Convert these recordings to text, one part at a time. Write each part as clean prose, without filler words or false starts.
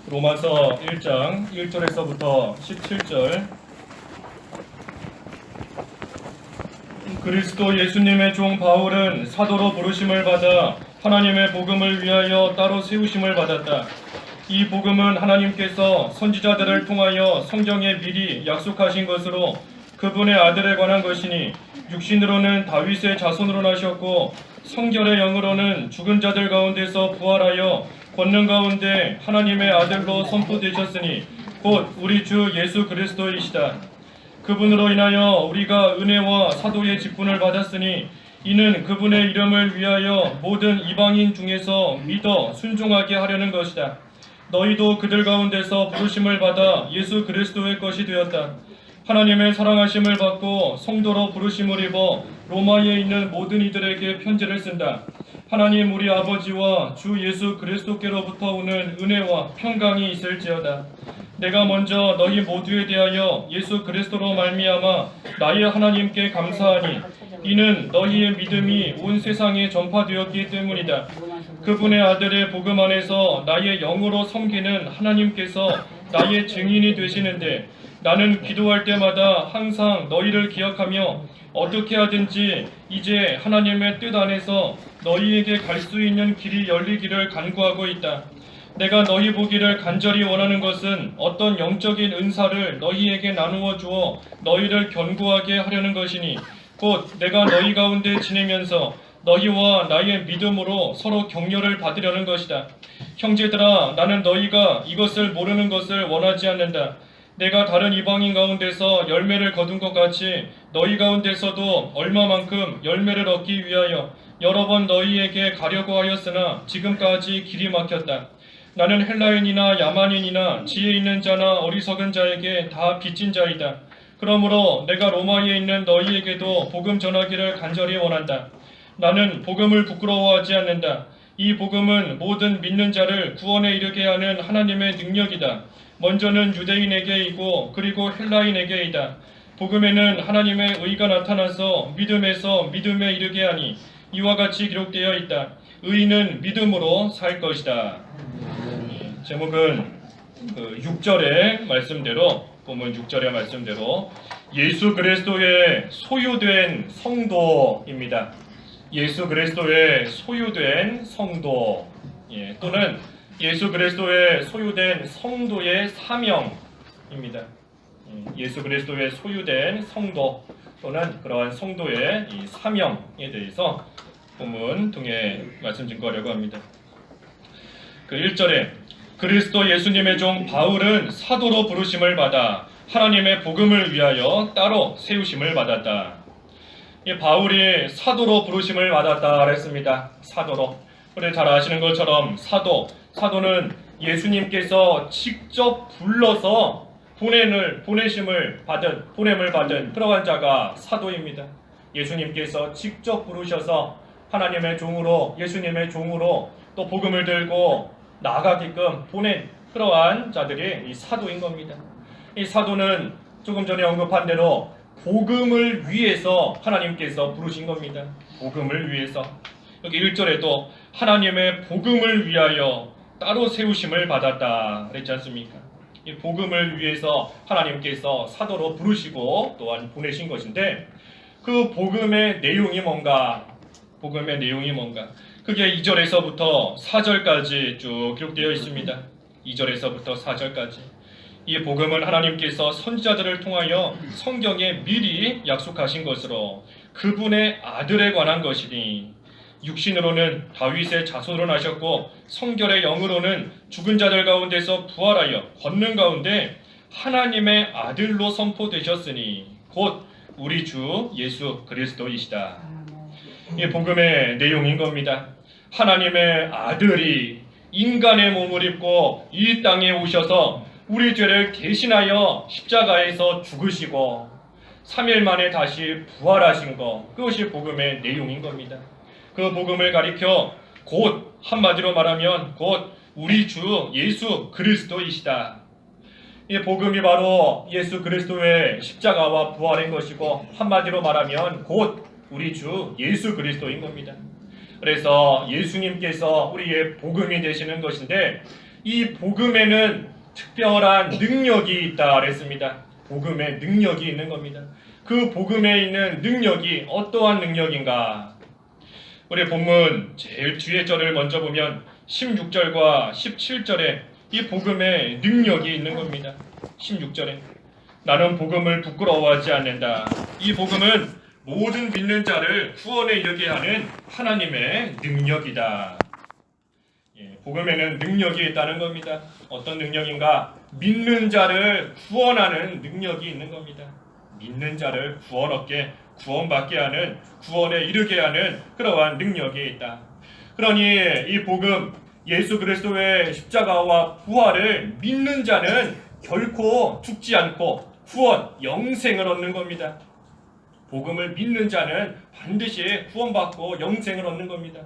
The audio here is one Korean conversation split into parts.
로마서 1장 1절에서부터 17절. 그리스도 예수님의 종 바울은 사도로 부르심을 받아 하나님의 복음을 위하여 따로 세우심을 받았다. 이 복음은 하나님께서 선지자들을 통하여 성경에 미리 약속하신 것으로 그분의 아들에 관한 것이니, 육신으로는 다윗의 자손으로 나셨고 성결의 영으로는 죽은 자들 가운데서 부활하여 권능 가운데 하나님의 아들로 선포되셨으니 곧 우리 주 예수 그리스도이시다. 그분으로 인하여 우리가 은혜와 사도의 직분을 받았으니 이는 그분의 이름을 위하여 모든 이방인 중에서 믿어 순종하게 하려는 것이다. 너희도 그들 가운데서 부르심을 받아 예수 그리스도의 것이 되었다. 하나님의 사랑하심을 받고 성도로 부르심을 입어 로마에 있는 모든 이들에게 편지를 쓴다. 하나님 우리 아버지와 주 예수 그리스도께로부터 오는 은혜와 평강이 있을지어다. 내가 먼저 너희 모두에 대하여 예수 그리스도로 말미암아 나의 하나님께 감사하니 이는 너희의 믿음이 온 세상에 전파되었기 때문이다. 그분의 아들의 복음 안에서 나의 영으로 섬기는 하나님께서 나의 증인이 되시는데, 나는 기도할 때마다 항상 너희를 기억하며 어떻게 하든지 이제 하나님의 뜻 안에서 너희에게 갈 수 있는 길이 열리기를 간구하고 있다. 내가 너희 보기를 간절히 원하는 것은 어떤 영적인 은사를 너희에게 나누어 주어 너희를 견고하게 하려는 것이니 곧 내가 너희 가운데 지내면서 너희와 나의 믿음으로 서로 격려를 받으려는 것이다. 형제들아, 나는 너희가 이것을 모르는 것을 원하지 않는다. 내가 다른 이방인 가운데서 열매를 거둔 것 같이 너희 가운데서도 얼마만큼 열매를 얻기 위하여 여러 번 너희에게 가려고 하였으나 지금까지 길이 막혔다. 나는 헬라인이나 야만인이나 지혜 있는 자나 어리석은 자에게 다 빚진 자이다. 그러므로 내가 로마에 있는 너희에게도 복음 전하기를 간절히 원한다. 나는 복음을 부끄러워하지 않는다. 이 복음은 모든 믿는 자를 구원에 이르게 하는 하나님의 능력이다. 먼저는 유대인에게이고 그리고 헬라인에게이다. 복음에는 하나님의 의가 나타나서 믿음에서 믿음에 이르게 하니 이와 같이 기록되어 있다. 의인은 믿음으로 살 것이다. 제목은 6절의 말씀대로, 보면 6절의 말씀대로 예수 그리스도의 소유된 성도입니다. 예수 그리스도의 소유된 성도, 또는 예수 그리스도의 소유된 성도의 사명입니다. 예수 그리스도의 소유된 성도 또는 그러한 성도의 이 사명에 대해서 본문 통해 말씀 증거하려고 합니다. 그 1절에 그리스도 예수님의 종 바울은 사도로 부르심을 받아 하나님의 복음을 위하여 따로 세우심을 받았다. 이 바울이 사도로 부르심을 받았다 그랬습니다. 사도로. 우리 잘 아시는 것처럼 사도는 예수님께서 직접 불러서 보냄을 받은 그러한 자가 사도입니다. 예수님께서 직접 부르셔서 하나님의 종으로, 예수님의 종으로 또 복음을 들고 나가게끔 보낸 그러한 자들이 이 사도인 겁니다. 이 사도는 조금 전에 언급한 대로 복음을 위해서 하나님께서 부르신 겁니다. 복음을 위해서. 여기 1절에도 하나님의 복음을 위하여 따로 세우심을 받았다 그랬지 않습니까? 이 복음을 위해서 하나님께서 사도로 부르시고 또한 보내신 것인데, 그 복음의 내용이 뭔가? 복음의 내용이 뭔가? 그게 2절에서부터 4절까지 쭉 기록되어 있습니다. 2절에서부터 4절까지. 이 복음은 하나님께서 선지자들을 통하여 성경에 미리 약속하신 것으로 그분의 아들에 관한 것이니, 육신으로는 다윗의 자손으로 나셨고 성결의 영으로는 죽은 자들 가운데서 부활하여 권능 가운데 하나님의 아들로 선포되셨으니 곧 우리 주 예수 그리스도이시다. 이 복음의 내용인 겁니다. 하나님의 아들이 인간의 몸을 입고 이 땅에 오셔서 우리 죄를 대신하여 십자가에서 죽으시고 3일 만에 다시 부활하신 것, 그것이 복음의 내용인 겁니다. 그 복음을 가리켜 곧, 한마디로 말하면 곧 우리 주 예수 그리스도이시다. 이 복음이 바로 예수 그리스도의 십자가와 부활인 것이고, 한마디로 말하면 곧 우리 주 예수 그리스도인 겁니다. 그래서 예수님께서 우리의 복음이 되시는 것인데, 이 복음에는 특별한 능력이 있다 그랬습니다. 복음에 능력이 있는 겁니다. 그 복음에 있는 능력이 어떠한 능력인가? 우리 본문 제일 뒤에 절을 먼저 보면 16절과 17절에 이 복음의 능력이 있는 겁니다. 16절에 나는 복음을 부끄러워하지 않는다. 이 복음은 모든 믿는 자를 구원에 이르게 하는 하나님의 능력이다. 복음에는 능력이 있다는 겁니다. 어떤 능력인가? 믿는 자를 구원하는 능력이 있는 겁니다. 믿는 자를 구원받게 하는, 구원에 이르게 하는 그러한 능력이 있다. 그러니 이 복음, 예수 그리스도의 십자가와 부활을 믿는 자는 결코 죽지 않고 구원, 영생을 얻는 겁니다. 복음을 믿는 자는 반드시 구원받고 영생을 얻는 겁니다.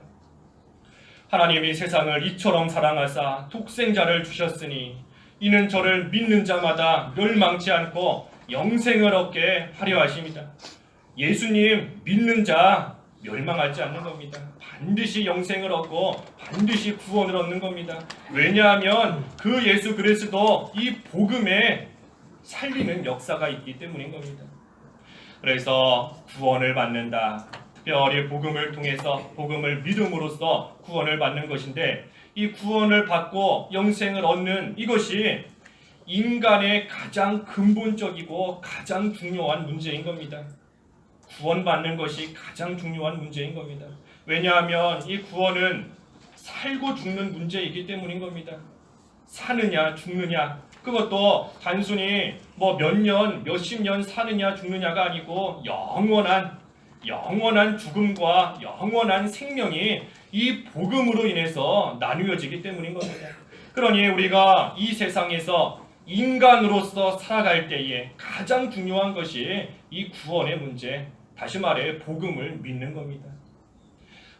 하나님이 세상을 이처럼 사랑하사 독생자를 주셨으니 이는 저를 믿는 자마다 멸망치 않고 영생을 얻게 하려 하십니다. 예수님 믿는 자 멸망하지 않는 겁니다. 반드시 영생을 얻고 반드시 구원을 얻는 겁니다. 왜냐하면 그 예수 그리스도 이 복음에 살리는 역사가 있기 때문인 겁니다. 그래서 구원을 받는다. 특별히 복음을 통해서 복음을 믿음으로써 구원을 받는 것인데 이 구원을 받고 영생을 얻는 이것이 인간의 가장 근본적이고 가장 중요한 문제인 겁니다. 구원받는 것이 가장 중요한 문제인 겁니다. 왜냐하면 이 구원은 살고 죽는 문제이기 때문인 겁니다. 사느냐 죽느냐 그것도 단순히 몇 년, 몇십 년 사느냐 죽느냐가 아니고 영원한 죽음과 영원한 생명이 이 복음으로 인해서 나누어지기 때문인 겁니다. 그러니 우리가 이 세상에서 인간으로서 살아갈 때에 가장 중요한 것이 이 구원의 문제, 다시 말해 복음을 믿는 겁니다.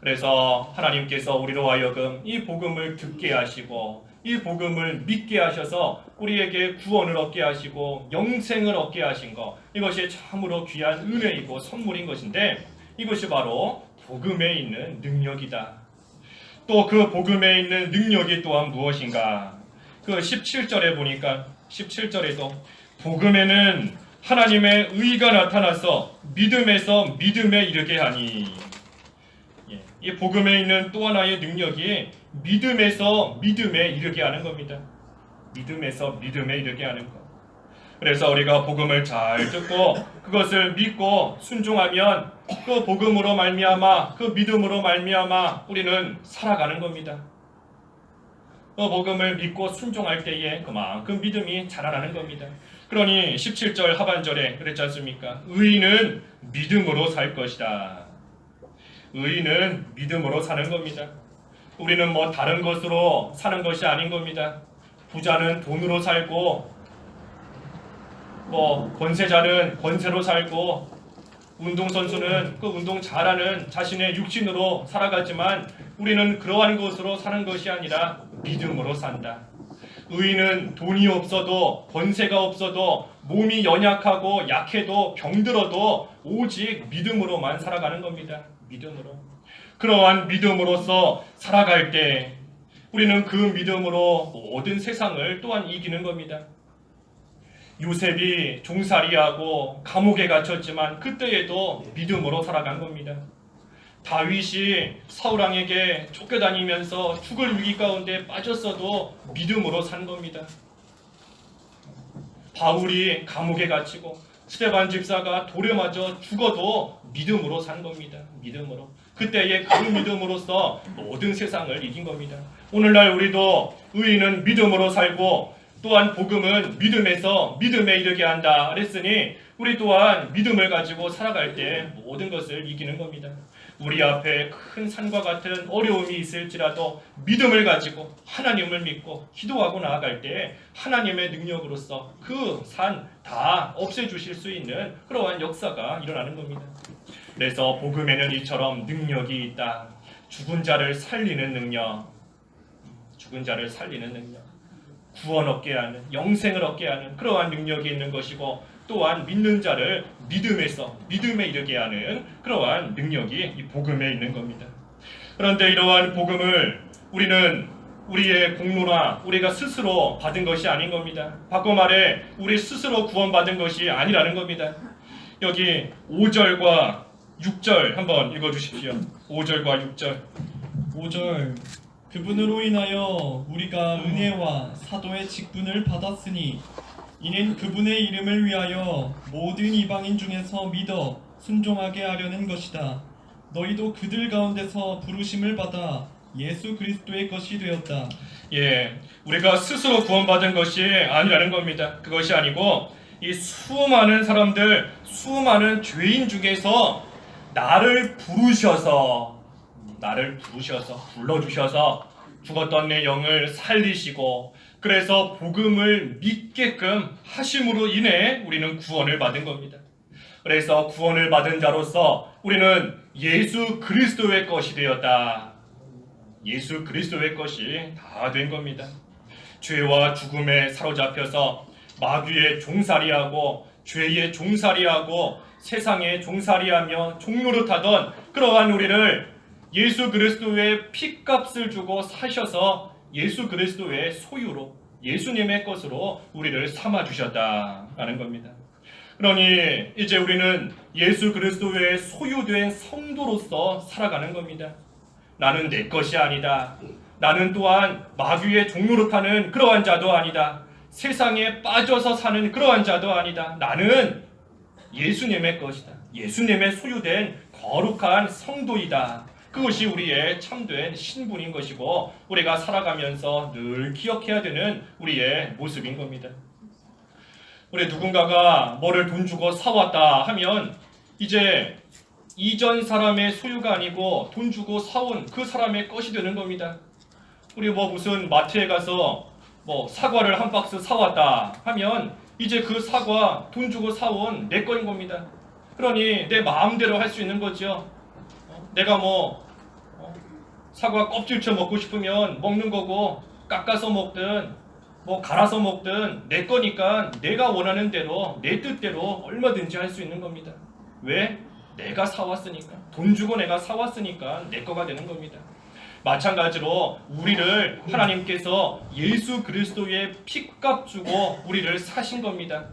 그래서 하나님께서 우리로 하여금 이 복음을 듣게 하시고 이 복음을 믿게 하셔서 우리에게 구원을 얻게 하시고 영생을 얻게 하신 것, 이것이 참으로 귀한 은혜이고 선물인 것인데 이것이 바로 복음에 있는 능력이다. 또 그 복음에 있는 능력이 또한 무엇인가? 그 17절에 보니까 17절에도 복음에는 하나님의 의가 나타나서 믿음에서 믿음에 이르게 하니, 이 복음에 있는 또 하나의 능력이 믿음에서 믿음에 이르게 하는 겁니다. 믿음에서 믿음에 이르게 하는 것. 그래서 우리가 복음을 잘 듣고 그것을 믿고 순종하면 그 복음으로 말미암아 그 믿음으로 말미암아 우리는 살아가는 겁니다. 그 복음을 믿고 순종할 때에 그만큼 믿음이 자라나는 겁니다. 그러니 17절 하반절에 그랬지 않습니까? 의인은 믿음으로 살 것이다. 의인은 믿음으로 사는 겁니다. 우리는 다른 것으로 사는 것이 아닌 겁니다. 부자는 돈으로 살고 권세자는 권세로 살고 운동선수는 그 운동 잘하는 자신의 육신으로 살아가지만 우리는 그러한 것으로 사는 것이 아니라 믿음으로 산다. 의인은 돈이 없어도 권세가 없어도 몸이 연약하고 약해도 병들어도 오직 믿음으로만 살아가는 겁니다. 믿음으로. 그러한 믿음으로서 살아갈 때 우리는 그 믿음으로 모든 세상을 또한 이기는 겁니다. 요셉이 종살이하고 감옥에 갇혔지만 그때에도 믿음으로 살아간 겁니다. 다윗이 사울왕에게 쫓겨다니면서 죽을 위기 가운데 빠졌어도 믿음으로 산 겁니다. 바울이 감옥에 갇히고 스데반 집사가 돌에 맞아 죽어도 믿음으로 산 겁니다. 믿음으로. 그때의 그 믿음으로써 모든 세상을 이긴 겁니다. 오늘날 우리도 의인은 믿음으로 살고 또한 복음은 믿음에서 믿음에 이르게 한다 그랬으니 우리 또한 믿음을 가지고 살아갈 때 모든 것을 이기는 겁니다. 우리 앞에 큰 산과 같은 어려움이 있을지라도 믿음을 가지고 하나님을 믿고 기도하고 나아갈 때 하나님의 능력으로서 그 산 다 없애주실 수 있는 그러한 역사가 일어나는 겁니다. 그래서 복음에는 이처럼 능력이 있다. 죽은 자를 살리는 능력, 구원 얻게 하는, 영생을 얻게 하는 그러한 능력이 있는 것이고 또한 믿는 자를 믿음에서 믿음에 이르게 하는 그러한 능력이 이 복음에 있는 겁니다. 그런데 이러한 복음을 우리는 우리의 공로나 우리가 스스로 받은 것이 아닌 겁니다. 바꿔 말해 우리 스스로 구원받은 것이 아니라는 겁니다. 여기 5절과 6절 한번 읽어주십시오. 5절과 6절. 5절 그분으로 인하여 우리가 은혜와 사도의 직분을 받았으니 이는 그분의 이름을 위하여 모든 이방인 중에서 믿어 순종하게 하려는 것이다. 너희도 그들 가운데서 부르심을 받아 예수 그리스도의 것이 되었다. 예, 우리가 스스로 구원받은 것이 아니라는 겁니다. 그것이 아니고 이 수많은 사람들, 수많은 죄인 중에서 나를 부르셔서 불러주셔서 죽었던 내 영을 살리시고 그래서 복음을 믿게끔 하심으로 인해 우리는 구원을 받은 겁니다. 그래서 구원을 받은 자로서 우리는 예수 그리스도의 것이 되었다. 예수 그리스도의 것이 다 된 겁니다. 죄와 죽음에 사로잡혀서 마귀의 종살이하고 죄의 종살이하고 세상의 종살이하며 종노릇하던 그러한 우리를 예수 그리스도의 피값을 주고 사셔서 예수 그리스도의 소유로 예수님의 것으로 우리를 삼아 주셨다라는 겁니다. 그러니 이제 우리는 예수 그리스도의 소유된 성도로서 살아가는 겁니다. 나는 내 것이 아니다. 나는 또한 마귀의 종노릇하는 그러한 자도 아니다. 세상에 빠져서 사는 그러한 자도 아니다. 나는 예수님의 것이다. 예수님의 소유된 거룩한 성도이다. 그것이 우리의 참된 신분인 것이고 우리가 살아가면서 늘 기억해야 되는 우리의 모습인 겁니다. 우리 누군가가 뭐를 돈 주고 사왔다 하면 이제 이전 사람의 소유가 아니고 돈 주고 사온 그 사람의 것이 되는 겁니다. 우리 무슨 마트에 가서 사과를 한 박스 사왔다 하면 이제 그 사과 돈 주고 사온 내 거인 겁니다. 그러니 내 마음대로 할 수 있는 거죠. 내가 사과 껍질째 먹고 싶으면 먹는 거고 깎아서 먹든 갈아서 먹든 내 거니까 내가 원하는 대로 내 뜻대로 얼마든지 할 수 있는 겁니다. 왜? 내가 사왔으니까. 돈 주고 내가 사왔으니까 내 거가 되는 겁니다. 마찬가지로 우리를 하나님께서 예수 그리스도의 피값 주고 우리를 사신 겁니다.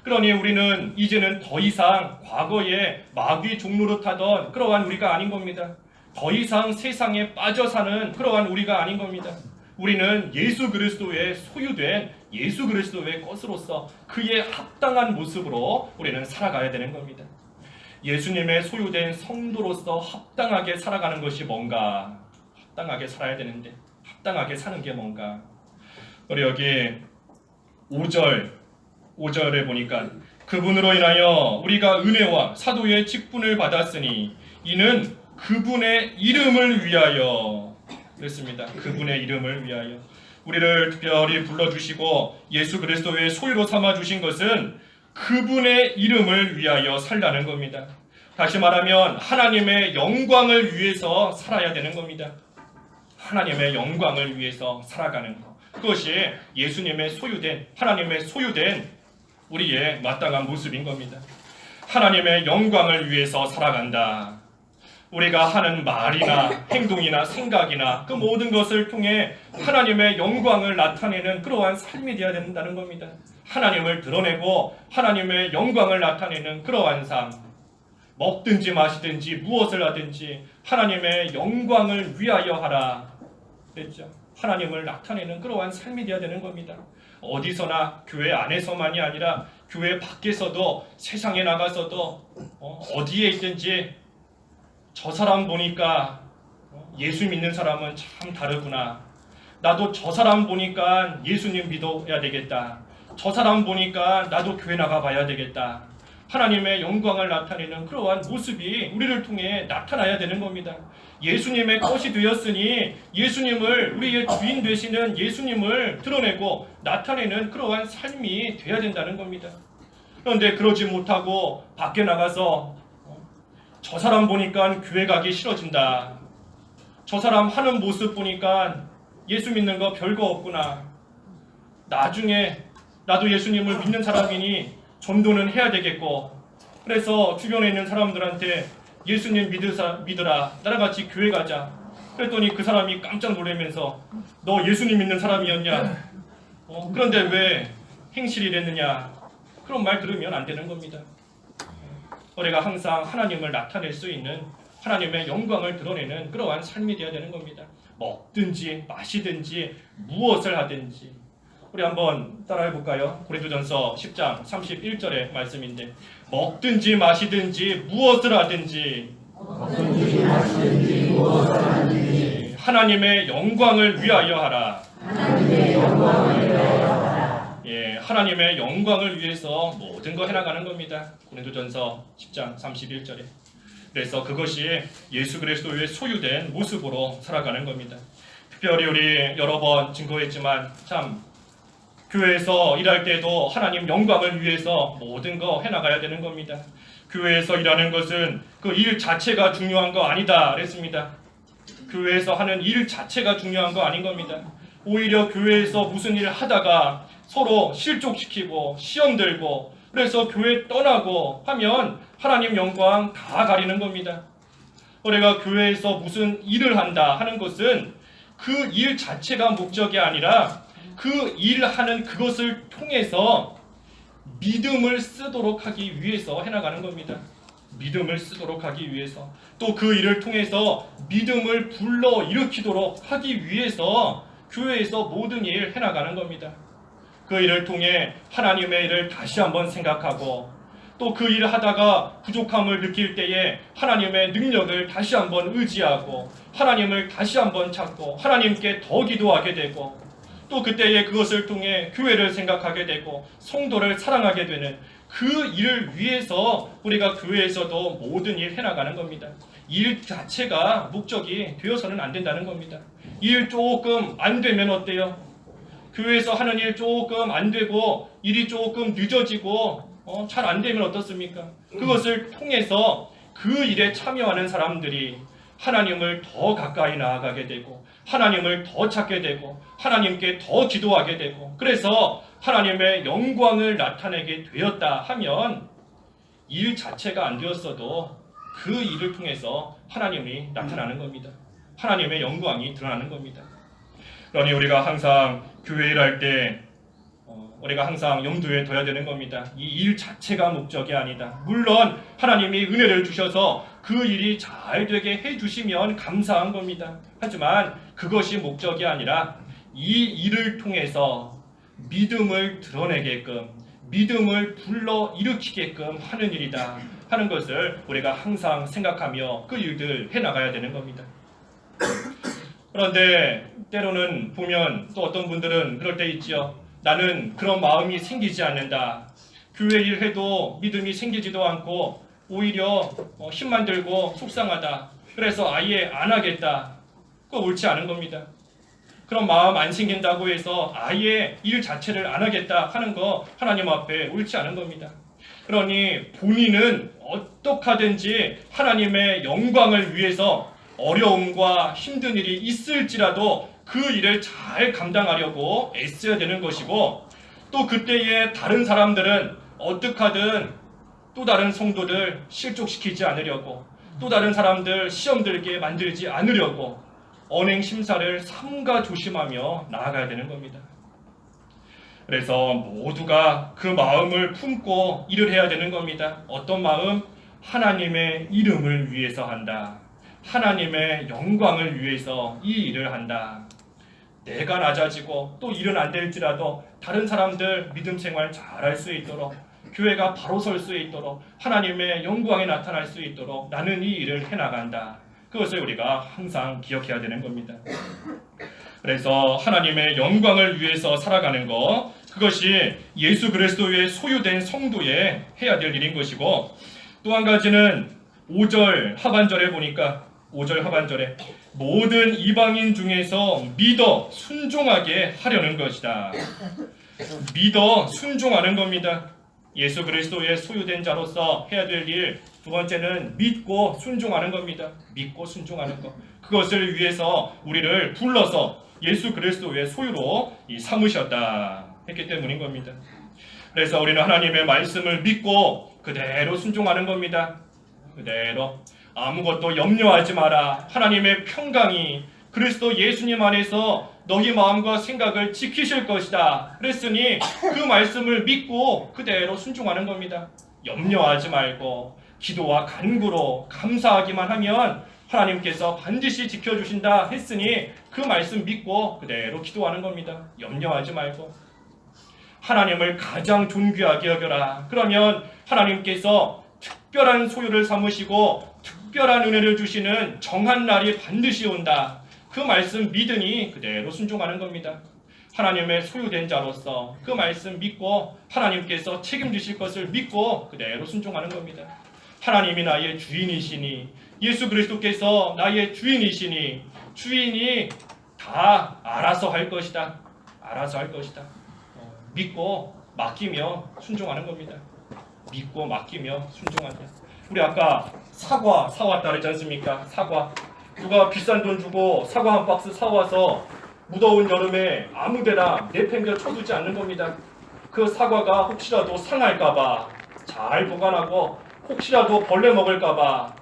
그러니 우리는 이제는 더 이상 과거에 마귀 종노릇하던 그러한 우리가 아닌 겁니다. 더 이상 세상에 빠져 사는 그러한 우리가 아닌 겁니다. 우리는 예수 그리스도의 소유된 예수 그리스도의 것으로서 그의 합당한 모습으로 우리는 살아가야 되는 겁니다. 예수님의 소유된 성도로서 합당하게 살아가는 것이 뭔가? 합당하게 살아야 되는데 합당하게 사는 게 뭔가? 우리 여기 5절에 보니까 그분으로 인하여 우리가 은혜와 사도의 직분을 받았으니 이는 그분의 이름을 위하여 그랬습니다. 그분의 이름을 위하여 우리를 특별히 불러주시고 예수 그리스도의 소유로 삼아주신 것은 그분의 이름을 위하여 살라는 겁니다. 다시 말하면 하나님의 영광을 위해서 살아야 되는 겁니다. 하나님의 영광을 위해서 살아가는 것. 그것이 예수님의 소유된 하나님의 소유된 우리의 마땅한 모습인 겁니다. 하나님의 영광을 위해서 살아간다. 우리가 하는 말이나 행동이나 생각이나 그 모든 것을 통해 하나님의 영광을 나타내는 그러한 삶이 되어야 된다는 겁니다. 하나님을 드러내고 하나님의 영광을 나타내는 그러한 삶. 먹든지 마시든지 무엇을 하든지 하나님의 영광을 위하여 하라. 그랬죠. 하나님을 나타내는 그러한 삶이 되어야 되는 겁니다. 어디서나 교회 안에서만이 아니라 교회 밖에서도 세상에 나가서도 어디에 있든지 저 사람 보니까 예수 믿는 사람은 참 다르구나. 나도 저 사람 보니까 예수님 믿어야 되겠다. 저 사람 보니까 나도 교회 나가봐야 되겠다. 하나님의 영광을 나타내는 그러한 모습이 우리를 통해 나타나야 되는 겁니다. 예수님의 것이 되었으니 예수님을 우리의 주인 되시는 예수님을 드러내고 나타내는 그러한 삶이 돼야 된다는 겁니다. 그런데 그러지 못하고 밖에 나가서 저 사람 보니까 교회 가기 싫어진다. 저 사람 하는 모습 보니까 예수 믿는 거 별거 없구나. 나중에 나도 예수님을 믿는 사람이니 전도는 해야 되겠고 그래서 주변에 있는 사람들한테 예수님 믿으라. 나랑 같이 교회 가자. 그랬더니 그 사람이 깜짝 놀라면서 너 예수님 믿는 사람이었냐? 그런데 왜 행실이 됐느냐? 그런 말 들으면 안 되는 겁니다. 우리가 항상 하나님을 나타낼 수 있는 하나님의 영광을 드러내는 그러한 삶이 되어야 되는 겁니다. 먹든지 마시든지 무엇을 하든지. 우리 한번 따라해 볼까요? 고린도전서 10장 31절의 말씀인데 먹든지 마시든지 무엇을 하든지 하나님의 영광을 위하여 하라. 예, 하나님의 영광을 위해서 모든 거 해나가는 겁니다. 고린도전서 10장 31절에. 그래서 그것이 예수 그리스도의 소유된 모습으로 살아가는 겁니다. 특별히 우리 여러 번 증거했지만 참 교회에서 일할 때도 하나님 영광을 위해서 모든 거 해나가야 되는 겁니다. 교회에서 일하는 것은 그 일 자체가 중요한 거 아니다 그랬습니다. 교회에서 하는 일 자체가 중요한 거 아닌 겁니다. 오히려 교회에서 무슨 일을 하다가 서로 실족시키고 시험 들고 그래서 교회 떠나고 하면 하나님 영광 다 가리는 겁니다. 우리가 교회에서 무슨 일을 한다 하는 것은 그 일 자체가 목적이 아니라 그 일하는 그것을 통해서 믿음을 쓰도록 하기 위해서 해나가는 겁니다. 믿음을 쓰도록 하기 위해서 또 그 일을 통해서 믿음을 불러일으키도록 하기 위해서 교회에서 모든 일 해나가는 겁니다. 그 일을 통해 하나님의 일을 다시 한번 생각하고 또 그 일을 하다가 부족함을 느낄 때에 하나님의 능력을 다시 한번 의지하고 하나님을 다시 한번 찾고 하나님께 더 기도하게 되고 또 그때에 그것을 통해 교회를 생각하게 되고 성도를 사랑하게 되는 그 일을 위해서 우리가 교회에서도 모든 일 해나가는 겁니다. 일 자체가 목적이 되어서는 안 된다는 겁니다. 일 조금 안 되면 어때요? 교회에서 하는 일 조금 안 되고 일이 조금 늦어지고 잘 안 되면 어떻습니까? 그것을 통해서 그 일에 참여하는 사람들이 하나님을 더 가까이 나아가게 되고 하나님을 더 찾게 되고 하나님께 더 기도하게 되고 그래서 하나님의 영광을 나타내게 되었다 하면 일 자체가 안 되었어도 그 일을 통해서 하나님이 나타나는 겁니다. 하나님의 영광이 드러나는 겁니다. 그러니 우리가 항상 교회 일할 때 우리가 항상 염두에 둬야 되는 겁니다. 이 일 자체가 목적이 아니다. 물론 하나님이 은혜를 주셔서 그 일이 잘 되게 해주시면 감사한 겁니다. 하지만 그것이 목적이 아니라 이 일을 통해서 믿음을 드러내게끔 믿음을 불러일으키게끔 하는 일이다 하는 것을 우리가 항상 생각하며 그 일들 해나가야 되는 겁니다. 그런데 때로는 보면 또 어떤 분들은 그럴 때 있지요. 나는 그런 마음이 생기지 않는다. 교회 일해도 믿음이 생기지도 않고 오히려 힘만 들고 속상하다. 그래서 아예 안 하겠다. 그거 옳지 않은 겁니다. 그런 마음 안 생긴다고 해서 아예 일 자체를 안 하겠다 하는 거 하나님 앞에 옳지 않은 겁니다. 그러니 본인은 어떻게 하든지 하나님의 영광을 위해서 어려움과 힘든 일이 있을지라도 그 일을 잘 감당하려고 애써야 되는 것이고 또 그때에 다른 사람들은 어떻게 하든 또 다른 성도들 실족시키지 않으려고 또 다른 사람들 시험 들게 만들지 않으려고 언행 심사를 삼가 조심하며 나아가야 되는 겁니다. 그래서 모두가 그 마음을 품고 일을 해야 되는 겁니다. 어떤 마음? 하나님의 이름을 위해서 한다. 하나님의 영광을 위해서 이 일을 한다. 내가 낮아지고 또 일은 안 될지라도 다른 사람들 믿음 생활 잘할 수 있도록 교회가 바로 설 수 있도록 하나님의 영광이 나타날 수 있도록 나는 이 일을 해나간다. 그것을 우리가 항상 기억해야 되는 겁니다. 그래서 하나님의 영광을 위해서 살아가는 것 그것이 예수 그리스도의 소유된 성도의 해야 될 일인 것이고 또 한 가지는 5절 하반절에 보니까 5절 하반절에 모든 이방인 중에서 믿어 순종하게 하려는 것이다. 믿어 순종하는 겁니다. 예수 그리스도의 소유된 자로서 해야 될 일 두 번째는 믿고 순종하는 겁니다. 믿고 순종하는 것. 그것을 위해서 우리를 불러서 예수 그리스도의 소유로 삼으셨다 했기 때문인 겁니다. 그래서 우리는 하나님의 말씀을 믿고 그대로 순종하는 겁니다. 그대로 아무것도 염려하지 마라. 하나님의 평강이 그리스도 예수님 안에서 너희 마음과 생각을 지키실 것이다. 그랬으니 그 말씀을 믿고 그대로 순종하는 겁니다. 염려하지 말고 기도와 간구로 감사하기만 하면 하나님께서 반드시 지켜주신다 했으니 그 말씀 믿고 그대로 기도하는 겁니다. 염려하지 말고 하나님을 가장 존귀하게 여겨라. 그러면 하나님께서 특별한 소유를 삼으시고 특별한 은혜를 주시는 정한 날이 반드시 온다. 그 말씀 믿으니 그대로 순종하는 겁니다. 하나님의 소유된 자로서 그 말씀 믿고 하나님께서 책임지실 것을 믿고 그대로 순종하는 겁니다. 하나님이 나의 주인이시니 예수 그리스도께서 나의 주인이시니 주인이 다 알아서 할 것이다. 알아서 할 것이다. 믿고 맡기며 순종하는 겁니다. 믿고 맡기며 순종한다. 우리 아까 사과 사왔다 그랬지 않습니까? 사과. 누가 비싼 돈 주고 사과 한 박스 사와서 무더운 여름에 아무데나 내팽겨 쳐두지 않는 겁니다. 그 사과가 혹시라도 상할까봐 잘 보관하고 혹시라도 벌레 먹을까봐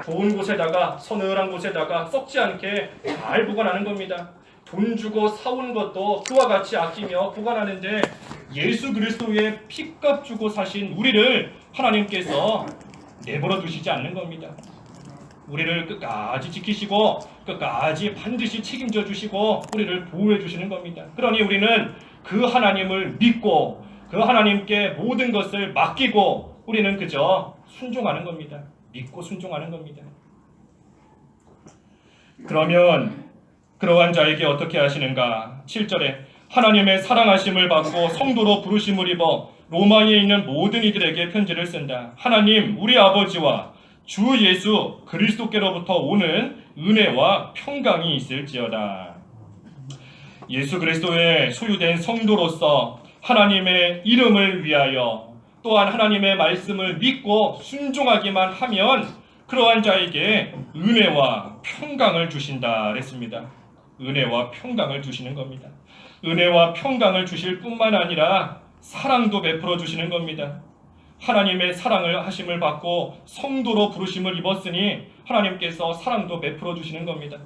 좋은 곳에다가 서늘한 곳에다가 썩지 않게 잘 보관하는 겁니다. 돈 주고 사온 것도 그와 같이 아끼며 보관하는데 예수 그리스도의 피값 주고 사신 우리를 하나님께서 내버려 두시지 않는 겁니다. 우리를 끝까지 지키시고 끝까지 반드시 책임져 주시고 우리를 보호해 주시는 겁니다. 그러니 우리는 그 하나님을 믿고 그 하나님께 모든 것을 맡기고 우리는 그저 순종하는 겁니다. 믿고 순종하는 겁니다. 그러면 그러한 자에게 어떻게 하시는가? 7절에 하나님의 사랑하심을 받고 성도로 부르심을 입어 로마에 있는 모든 이들에게 편지를 쓴다. 하나님 우리 아버지와 주 예수 그리스도께로부터 오는 은혜와 평강이 있을지어다. 예수 그리스도의 소유된 성도로서 하나님의 이름을 위하여 또한 하나님의 말씀을 믿고 순종하기만 하면 그러한 자에게 은혜와 평강을 주신다 그랬습니다. 은혜와 평강을 주시는 겁니다. 은혜와 평강을 주실 뿐만 아니라 사랑도 베풀어 주시는 겁니다. 하나님의 사랑을 하심을 받고 성도로 부르심을 입었으니 하나님께서 사랑도 베풀어 주시는 겁니다.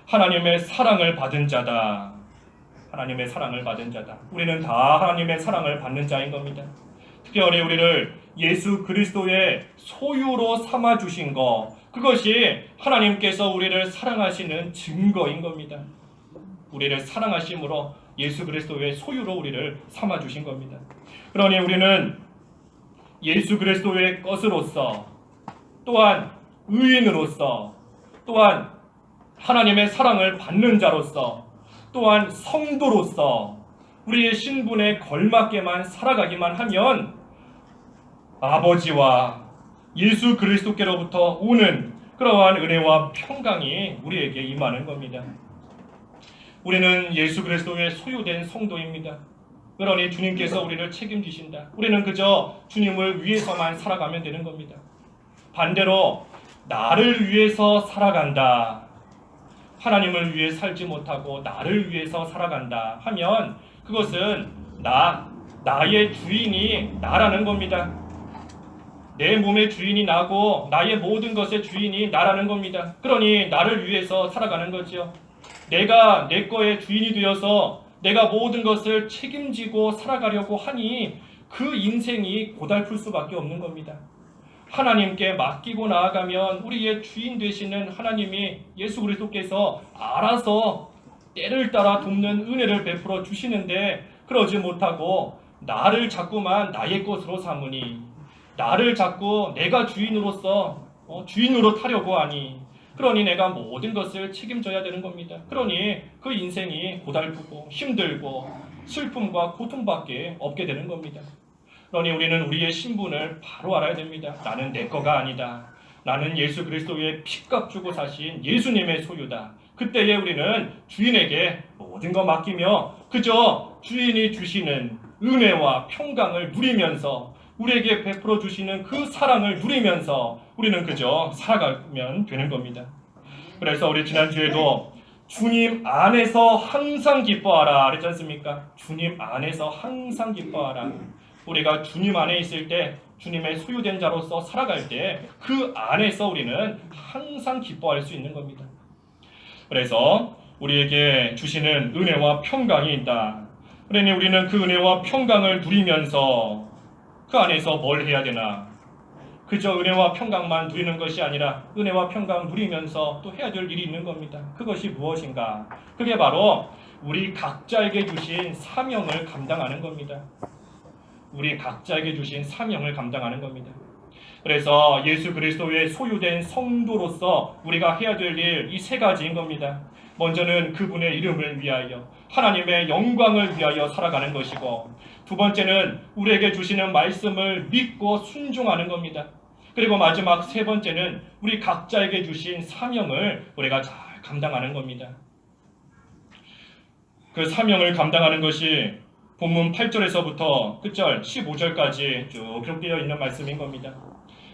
하나님의 사랑을 받은 자다. 하나님의 사랑을 받은 자다. 우리는 다 하나님의 사랑을 받는 자인 겁니다. 특별히 우리를 예수 그리스도의 소유로 삼아 주신 것, 그것이 하나님께서 우리를 사랑하시는 증거인 겁니다. 우리를 사랑하심으로 예수 그리스도의 소유로 우리를 삼아 주신 겁니다. 그러니 우리는 예수 그리스도의 것으로서 또한 의인으로서 또한 하나님의 사랑을 받는 자로서 또한 성도로서 우리의 신분에 걸맞게만 살아가기만 하면 아버지와 예수 그리스도께로부터 오는 그러한 은혜와 평강이 우리에게 임하는 겁니다. 우리는 예수 그리스도의 소유된 성도입니다. 그러니 주님께서 우리를 책임지신다. 우리는 그저 주님을 위해서만 살아가면 되는 겁니다. 반대로 나를 위해서 살아간다. 하나님을 위해 살지 못하고 나를 위해서 살아간다 하면 그것은 나의 주인이 나라는 겁니다. 내 몸의 주인이 나고 나의 모든 것의 주인이 나라는 겁니다. 그러니 나를 위해서 살아가는 거죠. 내가 내 거의 주인이 되어서 내가 모든 것을 책임지고 살아가려고 하니 그 인생이 고달플 수밖에 없는 겁니다. 하나님께 맡기고 나아가면 우리의 주인 되시는 하나님이 예수 그리스도께서 알아서 때를 따라 돕는 은혜를 베풀어 주시는데 그러지 못하고 나를 자꾸만 나의 것으로 삼으니 나를 자꾸 내가 주인으로서 주인으로 타려고 하니 그러니 내가 모든 것을 책임져야 되는 겁니다. 그러니 그 인생이 고달프고 힘들고 슬픔과 고통밖에 없게 되는 겁니다. 그러니 우리는 우리의 신분을 바로 알아야 됩니다. 나는 내 거가 아니다. 나는 예수 그리스도의 피값 주고 사신 예수님의 소유다. 그때에 우리는 주인에게 모든 거 맡기며 그저 주인이 주시는 은혜와 평강을 누리면서 우리에게 베풀어 주시는 그 사랑을 누리면서 우리는 그저 살아가면 되는 겁니다. 그래서 우리 지난주에도 주님 안에서 항상 기뻐하라 그랬지 않습니까? 주님 안에서 항상 기뻐하라. 우리가 주님 안에 있을 때, 주님의 소유된 자로서 살아갈 때 그 안에서 우리는 항상 기뻐할 수 있는 겁니다. 그래서 우리에게 주시는 은혜와 평강이 있다. 그러니 우리는 그 은혜와 평강을 누리면서 그 안에서 뭘 해야 되나? 그저 은혜와 평강만 누리는 것이 아니라 은혜와 평강 누리면서 또 해야 될 일이 있는 겁니다. 그것이 무엇인가? 그게 바로 우리 각자에게 주신 사명을 감당하는 겁니다. 우리 각자에게 주신 사명을 감당하는 겁니다. 그래서 예수 그리스도의 소유된 성도로서 우리가 해야 될 일 이 세 가지인 겁니다. 먼저는 그분의 이름을 위하여 하나님의 영광을 위하여 살아가는 것이고, 두 번째는 우리에게 주시는 말씀을 믿고 순종하는 겁니다. 그리고 마지막 세 번째는 우리 각자에게 주신 사명을 우리가 잘 감당하는 겁니다. 그 사명을 감당하는 것이 본문 8절에서부터 끝절 15절까지 쭉 기록되어 있는 말씀인 겁니다.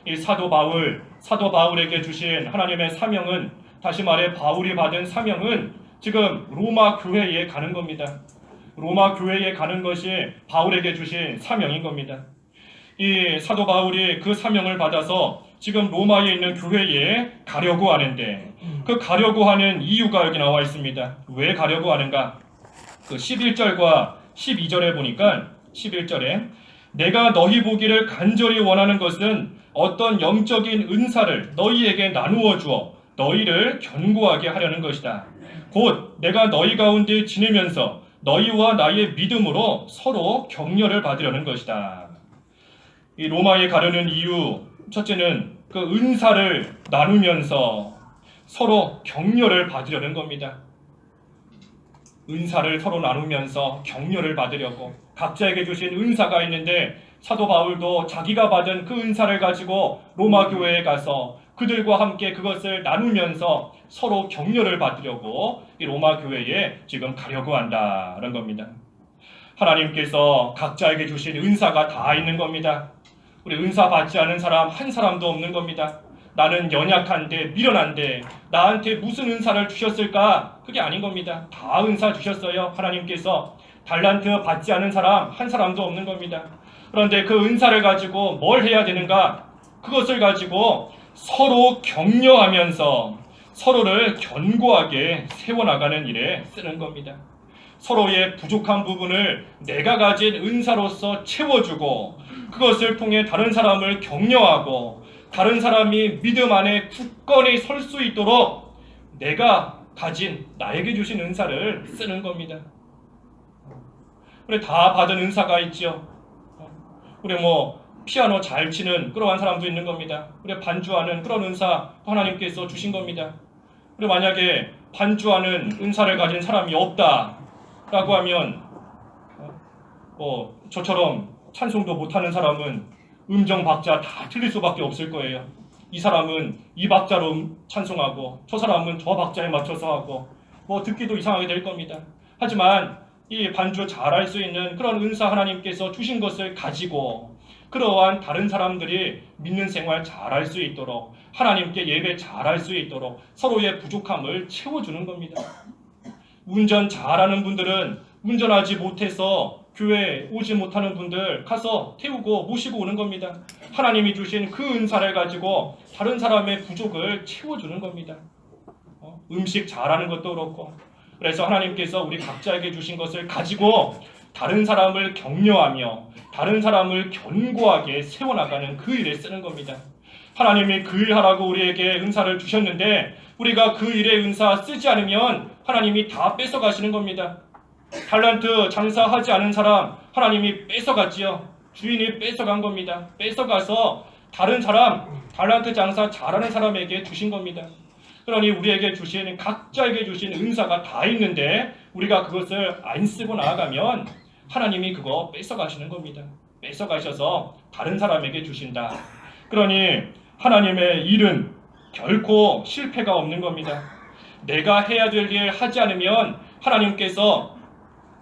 이 사도 바울에게 주신 하나님의 사명은, 다시 말해 바울이 받은 사명은 지금 로마 교회에 가는 겁니다. 로마 교회에 가는 것이 바울에게 주신 사명인 겁니다. 이 사도 바울이 그 사명을 받아서 지금 로마에 있는 교회에 가려고 하는데, 그 가려고 하는 이유가 여기 나와 있습니다. 왜 가려고 하는가? 그 11절과 12절에 보니까, 11절에 내가 너희 보기를 간절히 원하는 것은 어떤 영적인 은사를 너희에게 나누어 주어 너희를 견고하게 하려는 것이다. 곧 내가 너희 가운데 지내면서 너희와 나의 믿음으로 서로 격려를 받으려는 것이다. 이 로마에 가려는 이유, 첫째는 그 은사를 나누면서 서로 격려를 받으려는 겁니다. 은사를 서로 나누면서 격려를 받으려고, 각자에게 주신 은사가 있는데 사도 바울도 자기가 받은 그 은사를 가지고 로마 교회에 가서 그들과 함께 그것을 나누면서 서로 격려를 받으려고 이 로마 교회에 지금 가려고 한다는 겁니다. 하나님께서 각자에게 주신 은사가 다 있는 겁니다. 우리 은사 받지 않은 사람 한 사람도 없는 겁니다. 나는 연약한데, 미련한데 나한테 무슨 은사를 주셨을까? 그게 아닌 겁니다. 다 은사 주셨어요. 하나님께서. 달란트 받지 않은 사람 한 사람도 없는 겁니다. 그런데 그 은사를 가지고 뭘 해야 되는가? 그것을 가지고 서로 격려하면서 서로를 견고하게 세워나가는 일에 쓰는 겁니다. 서로의 부족한 부분을 내가 가진 은사로서 채워주고, 그것을 통해 다른 사람을 격려하고 다른 사람이 믿음 안에 굳건히 설 수 있도록 내가 가진, 나에게 주신 은사를 쓰는 겁니다. 우리 다 받은 은사가 있죠. 우리 피아노 잘 치는 그러한 사람도 있는 겁니다. 우리 반주하는 그런 은사 하나님께서 주신 겁니다. 우리 만약에 반주하는 은사를 가진 사람이 없다라고 하면 저처럼 찬송도 못하는 사람은 음정 박자 다 틀릴 수밖에 없을 거예요. 이 사람은 이 박자로 찬송하고 저 사람은 저 박자에 맞춰서 하고 듣기도 이상하게 될 겁니다. 하지만 이 반주 잘할 수 있는 그런 은사 하나님께서 주신 것을 가지고 그러한 다른 사람들이 믿는 생활 잘할 수 있도록, 하나님께 예배 잘할 수 있도록 서로의 부족함을 채워주는 겁니다. 운전 잘하는 분들은 운전하지 못해서 교회 오지 못하는 분들 가서 태우고 모시고 오는 겁니다. 하나님이 주신 그 은사를 가지고 다른 사람의 부족을 채워주는 겁니다. 음식 잘하는 것도 그렇고. 그래서 하나님께서 우리 각자에게 주신 것을 가지고 다른 사람을 격려하며 다른 사람을 견고하게 세워나가는 그 일에 쓰는 겁니다. 하나님이 그 일하라고 우리에게 은사를 주셨는데 우리가 그 일의 은사 쓰지 않으면 하나님이 다 뺏어가시는 겁니다. 달란트 장사하지 않은 사람 하나님이 뺏어갔지요. 주인이 뺏어간 겁니다. 뺏어가서 다른 사람, 달란트 장사 잘하는 사람에게 주신 겁니다. 그러니 우리에게 주신, 각자에게 주신 은사가 다 있는데 우리가 그것을 안 쓰고 나아가면 하나님이 그거 뺏어가시는 겁니다. 뺏어가셔서 다른 사람에게 주신다. 그러니 하나님의 일은 결코 실패가 없는 겁니다. 내가 해야 될 일 하지 않으면 하나님께서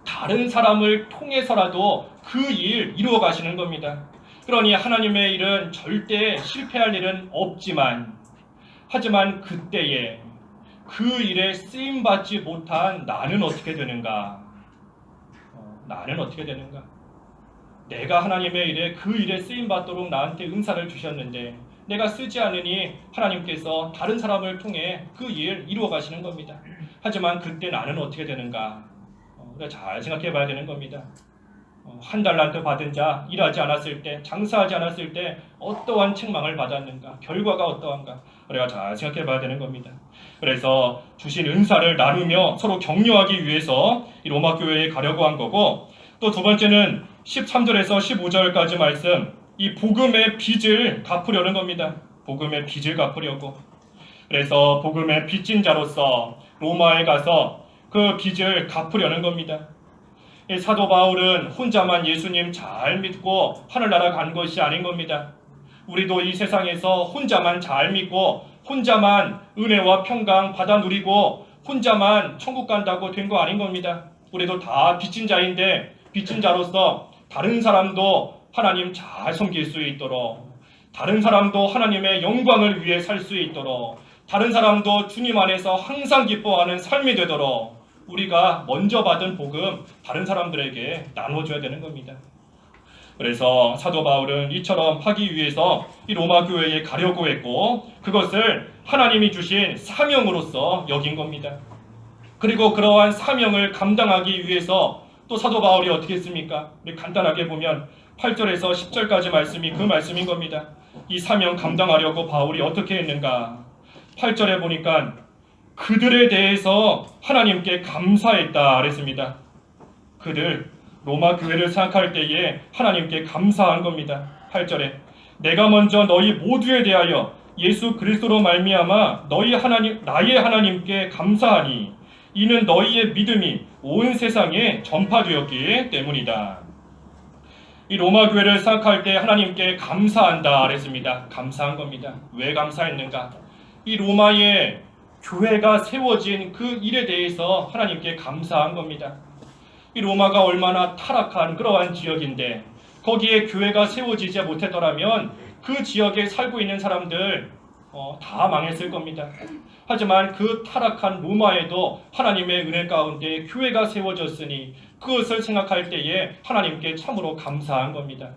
다른 사람을 통해서라도 그 일 이루어 가시는 겁니다. 그러니 하나님의 일은 절대 실패할 일은 없지만, 하지만 그때에 그 일에 쓰임받지 못한 나는 어떻게 되는가? 나는 어떻게 되는가? 내가 하나님의 일에 그 일에 쓰임받도록 나한테 은사를 주셨는데 내가 쓰지 않으니 하나님께서 다른 사람을 통해 그 일 이루어 가시는 겁니다. 하지만 그때 나는 어떻게 되는가? 우리가 잘 생각해 봐야 되는 겁니다. 한 달란트 받은 자, 일하지 않았을 때, 장사하지 않았을 때 어떠한 책망을 받았는가? 결과가 어떠한가? 우리가 잘 생각해 봐야 되는 겁니다. 그래서 주신 은사를 나누며 서로 격려하기 위해서 이 로마 교회에 가려고 한 거고, 또 두 번째는 13절에서 15절까지 말씀, 이 복음의 빚을 갚으려는 겁니다. 복음의 빚을 갚으려고. 그래서 복음의 빚진 자로서 로마에 가서 그 빚을 갚으려는 겁니다. 이 사도 바울은 혼자만 예수님 잘 믿고 하늘나라 간 것이 아닌 겁니다. 우리도 이 세상에서 혼자만 잘 믿고 혼자만 은혜와 평강 받아 누리고 혼자만 천국 간다고 된 거 아닌 겁니다. 우리도 다 빚진 자인데 빚진 자로서 다른 사람도 하나님 잘 섬길 수 있도록, 다른 사람도 하나님의 영광을 위해 살 수 있도록, 다른 사람도 주님 안에서 항상 기뻐하는 삶이 되도록 우리가 먼저 받은 복음 다른 사람들에게 나눠줘야 되는 겁니다. 그래서 사도 바울은 이처럼 하기 위해서 이 로마 교회에 가려고 했고, 그것을 하나님이 주신 사명으로서 여긴 겁니다. 그리고 그러한 사명을 감당하기 위해서 또 사도 바울이 어떻게 했습니까? 우리 간단하게 보면 8절에서 10절까지 말씀이 그 말씀인 겁니다. 이 사명 감당하려고 바울이 어떻게 했는가? 8절에 보니까 그들에 대해서 하나님께 감사했다 그랬습니다. 그들, 로마 교회를 생각할 때에 하나님께 감사한 겁니다. 8절에 내가 먼저 너희 모두에 대하여 예수 그리스도로 말미암아 나의 하나님께 감사하니 이는 너희의 믿음이 온 세상에 전파되었기 때문이다. 이 로마 교회를 생각할 때 하나님께 감사한다 그랬습니다. 감사한 겁니다. 왜 감사했는가? 이 로마의 교회가 세워진 그 일에 대해서 하나님께 감사한 겁니다. 이 로마가 얼마나 타락한 그러한 지역인데 거기에 교회가 세워지지 못했더라면 그 지역에 살고 있는 사람들 다 망했을 겁니다. 하지만 그 타락한 로마에도 하나님의 은혜 가운데 교회가 세워졌으니 그것을 생각할 때에 하나님께 참으로 감사한 겁니다.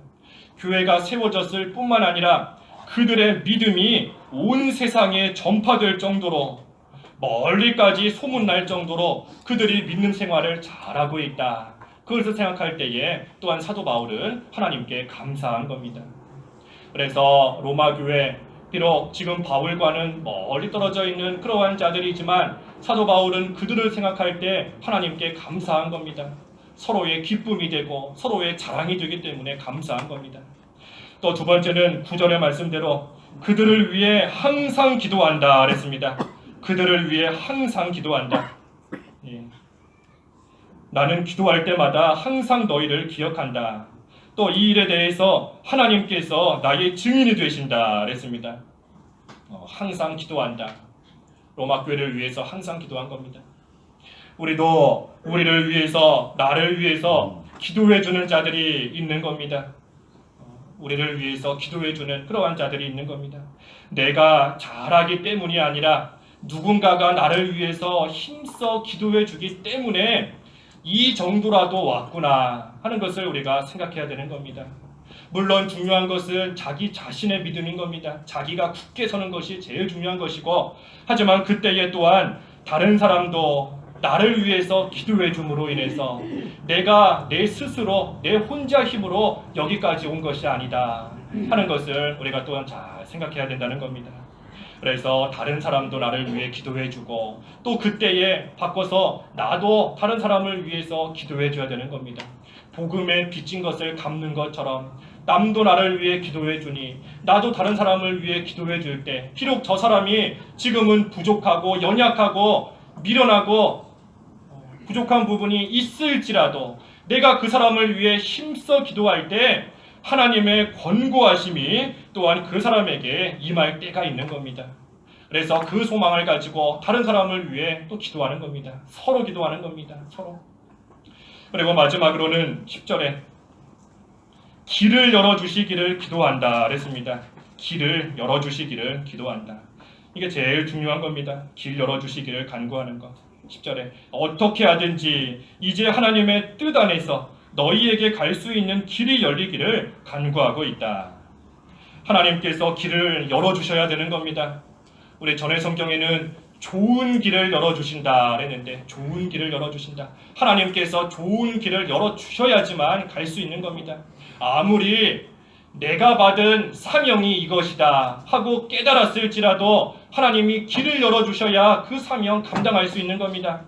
교회가 세워졌을 뿐만 아니라 그들의 믿음이 온 세상에 전파될 정도로, 멀리까지 소문날 정도로 그들이 믿는 생활을 잘하고 있다. 그것을 생각할 때에 또한 사도 바울은 하나님께 감사한 겁니다. 그래서 로마 교회, 비록 지금 바울과는 멀리 떨어져 있는 그러한 자들이지만 사도 바울은 그들을 생각할 때 하나님께 감사한 겁니다. 서로의 기쁨이 되고 서로의 자랑이 되기 때문에 감사한 겁니다. 또 두 번째는 9절의 말씀대로 그들을 위해 항상 기도한다 그랬습니다. 그들을 위해 항상 기도한다. 예. 나는 기도할 때마다 항상 너희를 기억한다. 또 이 일에 대해서 하나님께서 나의 증인이 되신다 그랬습니다. 항상 기도한다. 로마 교회를 위해서 항상 기도한 겁니다. 우리도 우리를 위해서, 나를 위해서 기도해주는 자들이 있는 겁니다. 우리를 위해서 기도해주는 그러한 자들이 있는 겁니다. 내가 잘하기 때문이 아니라 누군가가 나를 위해서 힘써 기도해주기 때문에 이 정도라도 왔구나 하는 것을 우리가 생각해야 되는 겁니다. 물론 중요한 것은 자기 자신의 믿음인 겁니다. 자기가 굳게 서는 것이 제일 중요한 것이고, 하지만 그때에 또한 다른 사람도 나를 위해서 기도해 줌으로 인해서 내가 내 스스로 내 혼자 힘으로 여기까지 온 것이 아니다 하는 것을 우리가 또한 잘 생각해야 된다는 겁니다. 그래서 다른 사람도 나를 위해 기도해 주고 또 그때에 바꿔서 나도 다른 사람을 위해서 기도해 줘야 되는 겁니다. 복음에 빚진 것을 갚는 것처럼 남도 나를 위해 기도해 주니 나도 다른 사람을 위해 기도해 줄 때 비록 저 사람이 지금은 부족하고 연약하고 미련하고 부족한 부분이 있을지라도 내가 그 사람을 위해 힘써 기도할 때 하나님의 권고하심이 또한 그 사람에게 임할 때가 있는 겁니다. 그래서 그 소망을 가지고 다른 사람을 위해 또 기도하는 겁니다. 서로 기도하는 겁니다. 서로. 그리고 마지막으로는 10절에 길을 열어주시기를 기도한다 그랬습니다. 길을 열어주시기를 기도한다. 이게 제일 중요한 겁니다. 길 열어주시기를 간구하는 것. 10절에 어떻게 하든지 이제 하나님의 뜻 안에서 너희에게 갈 수 있는 길이 열리기를 간구하고 있다. 하나님께서 길을 열어주셔야 되는 겁니다. 우리 전에 성경에는 좋은 길을 열어주신다 그랬는데, 좋은 길을 열어주신다. 하나님께서 좋은 길을 열어주셔야지만 갈 수 있는 겁니다. 아무리 내가 받은 사명이 이것이다 하고 깨달았을지라도 하나님이 길을 열어주셔야 그 사명 감당할 수 있는 겁니다.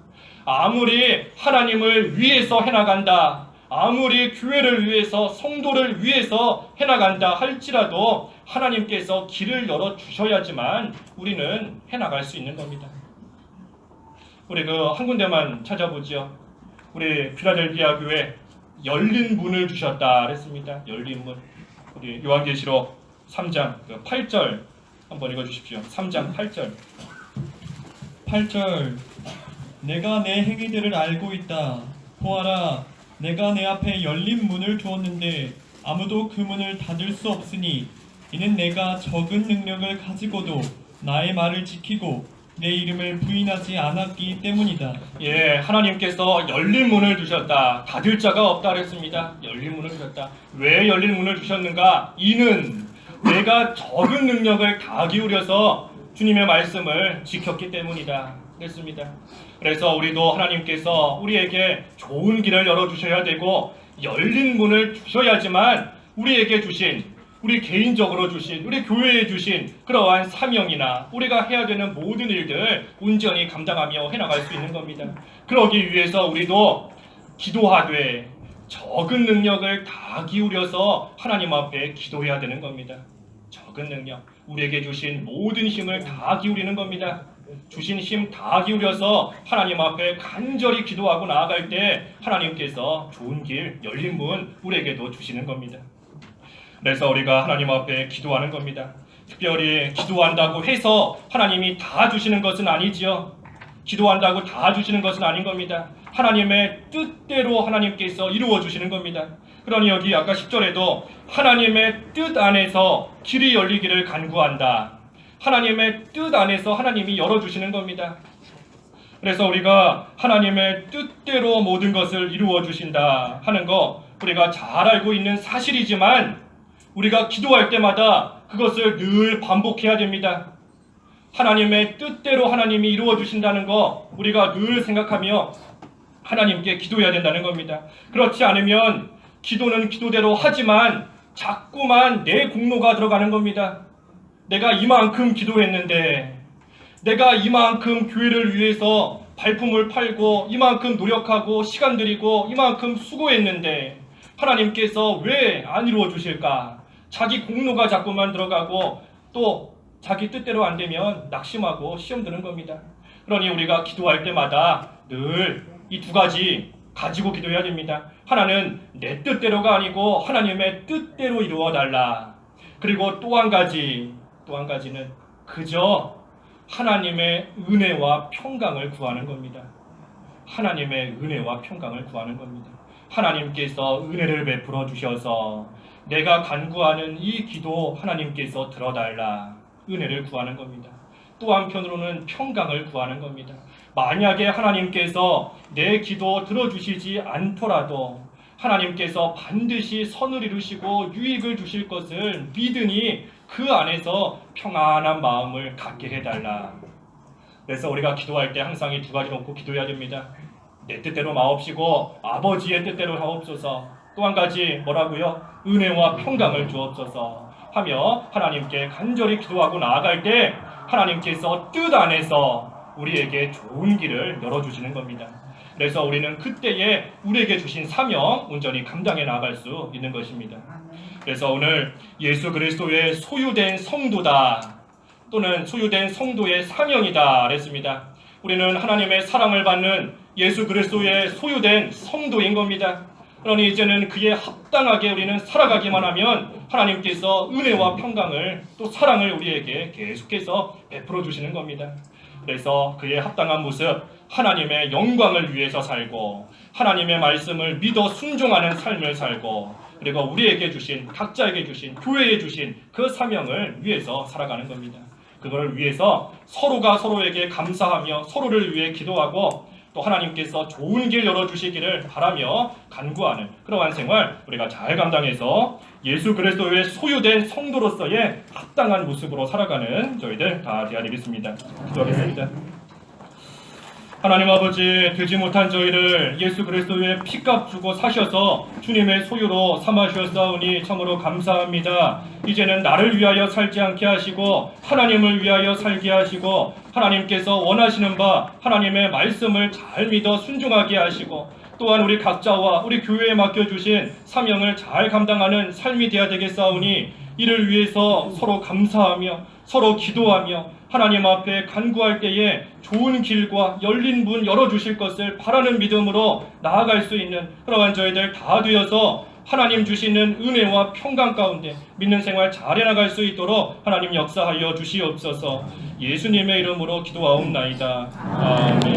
아무리 하나님을 위해서 해나간다, 아무리 교회를 위해서 성도를 위해서 해나간다 할지라도 하나님께서 길을 열어주셔야지만 우리는 해나갈 수 있는 겁니다. 우리 한 군데만 찾아보죠. 우리 필라델피아 교회 열린 문을 주셨다 그랬습니다. 열린 문. 우리 요한계시록 3장 8절 한번 읽어주십시오. 3장 8절. 8절 내가 내 행위들을 알고 있다. 보아라, 내가 내 앞에 열린 문을 두었는데 아무도 그 문을 닫을 수 없으니 이는 내가 적은 능력을 가지고도 나의 말을 지키고 내 이름을 부인하지 않았기 때문이다. 예, 하나님께서 열린 문을 주셨다. 닫을 자가 없다 그랬습니다. 열린 문을 주셨다. 왜 열린 문을 주셨는가? 이는 내가 적은 능력을 다 기울여서 주님의 말씀을 지켰기 때문이다 그랬습니다. 그래서 우리도 하나님께서 우리에게 좋은 길을 열어주셔야 되고 열린 문을 주셔야지만 우리에게 주신, 우리 개인적으로 주신, 우리 교회에 주신 그러한 사명이나 우리가 해야 되는 모든 일들 온전히 감당하며 해나갈 수 있는 겁니다. 그러기 위해서 우리도 기도하되 적은 능력을 다 기울여서 하나님 앞에 기도해야 되는 겁니다. 적은 능력, 우리에게 주신 모든 힘을 다 기울이는 겁니다. 주신 힘 다 기울여서 하나님 앞에 간절히 기도하고 나아갈 때 하나님께서 좋은 길, 열린 문 우리에게도 주시는 겁니다. 그래서 우리가 하나님 앞에 기도하는 겁니다. 특별히 기도한다고 해서 하나님이 다 주시는 것은 아니지요. 기도한다고 다 주시는 것은 아닌 겁니다. 하나님의 뜻대로 하나님께서 이루어 주시는 겁니다. 그러니 여기 아까 10절에도 하나님의 뜻 안에서 길이 열리기를 간구한다. 하나님의 뜻 안에서 하나님이 열어주시는 겁니다. 그래서 우리가 하나님의 뜻대로 모든 것을 이루어 주신다 하는 거 우리가 잘 알고 있는 사실이지만 우리가 기도할 때마다 그것을 늘 반복해야 됩니다. 하나님의 뜻대로 하나님이 이루어 주신다는 거 우리가 늘 생각하며 하나님께 기도해야 된다는 겁니다. 그렇지 않으면 기도는 기도대로 하지만 자꾸만 내 공로가 들어가는 겁니다. 내가 이만큼 기도했는데, 내가 이만큼 교회를 위해서 발품을 팔고 이만큼 노력하고 시간 들이고 이만큼 수고했는데 하나님께서 왜 안 이루어 주실까? 자기 공로가 자꾸만 들어가고 또 자기 뜻대로 안 되면 낙심하고 시험 드는 겁니다. 그러니 우리가 기도할 때마다 늘 이 두 가지 가지고 기도해야 됩니다. 하나는 내 뜻대로가 아니고 하나님의 뜻대로 이루어 달라. 그리고 또 한 가지는 그저 하나님의 은혜와 평강을 구하는 겁니다. 하나님의 은혜와 평강을 구하는 겁니다. 하나님께서 은혜를 베풀어 주셔서 내가 간구하는 이 기도 하나님께서 들어달라. 은혜를 구하는 겁니다. 또 한편으로는 평강을 구하는 겁니다. 만약에 하나님께서 내 기도 들어주시지 않더라도 하나님께서 반드시 선을 이루시고 유익을 주실 것을 믿으니 그 안에서 평안한 마음을 갖게 해달라. 그래서 우리가 기도할 때 항상 이 두 가지 놓고 기도해야 됩니다. 내 뜻대로 마옵시고 아버지의 뜻대로 하옵소서. 또 한 가지 뭐라고요? 은혜와 평강을 주옵소서 하며 하나님께 간절히 기도하고 나아갈 때 하나님께서 뜻 안에서 우리에게 좋은 길을 열어주시는 겁니다. 그래서 우리는 그때에 우리에게 주신 사명 온전히 감당해 나갈 수 있는 것입니다. 그래서 오늘 예수 그리스도의 소유된 성도다 또는 소유된 성도의 사명이다 그랬습니다. 우리는 하나님의 사랑을 받는 예수 그리스도의 소유된 성도인 겁니다. 그러니 이제는 그에 합당하게 우리는 살아가기만 하면 하나님께서 은혜와 평강을 또 사랑을 우리에게 계속해서 베풀어 주시는 겁니다. 그래서 그에 합당한 모습, 하나님의 영광을 위해서 살고 하나님의 말씀을 믿어 순종하는 삶을 살고 그리고 우리에게 주신, 각자에게 주신, 교회에 주신 그 사명을 위해서 살아가는 겁니다. 그걸 위해서 서로가 서로에게 감사하며 서로를 위해 기도하고 또 하나님께서 좋은 길 열어주시기를 바라며 간구하는 그러한 생활 우리가 잘 감당해서 예수 그리스도의 소유된 성도로서의 합당한 모습으로 살아가는 저희들 다 되어야 되겠습니다. 기도하겠습니다. 하나님 아버지, 되지 못한 저희를 예수 그리스도의 피값 주고 사셔서 주님의 소유로 삼아주셨사오니 참으로 감사합니다. 이제는 나를 위하여 살지 않게 하시고 하나님을 위하여 살게 하시고 하나님께서 원하시는 바 하나님의 말씀을 잘 믿어 순종하게 하시고 또한 우리 각자와 우리 교회에 맡겨주신 사명을 잘 감당하는 삶이 되어야 되겠사오니 이를 위해서 서로 감사하며 서로 기도하며 하나님 앞에 간구할 때에 좋은 길과 열린 문 열어주실 것을 바라는 믿음으로 나아갈 수 있는 그러한 저희들 다 되어서 하나님 주시는 은혜와 평강 가운데 믿는 생활 잘 해나갈 수 있도록 하나님 역사하여 주시옵소서. 예수님의 이름으로 기도하옵나이다. 아멘.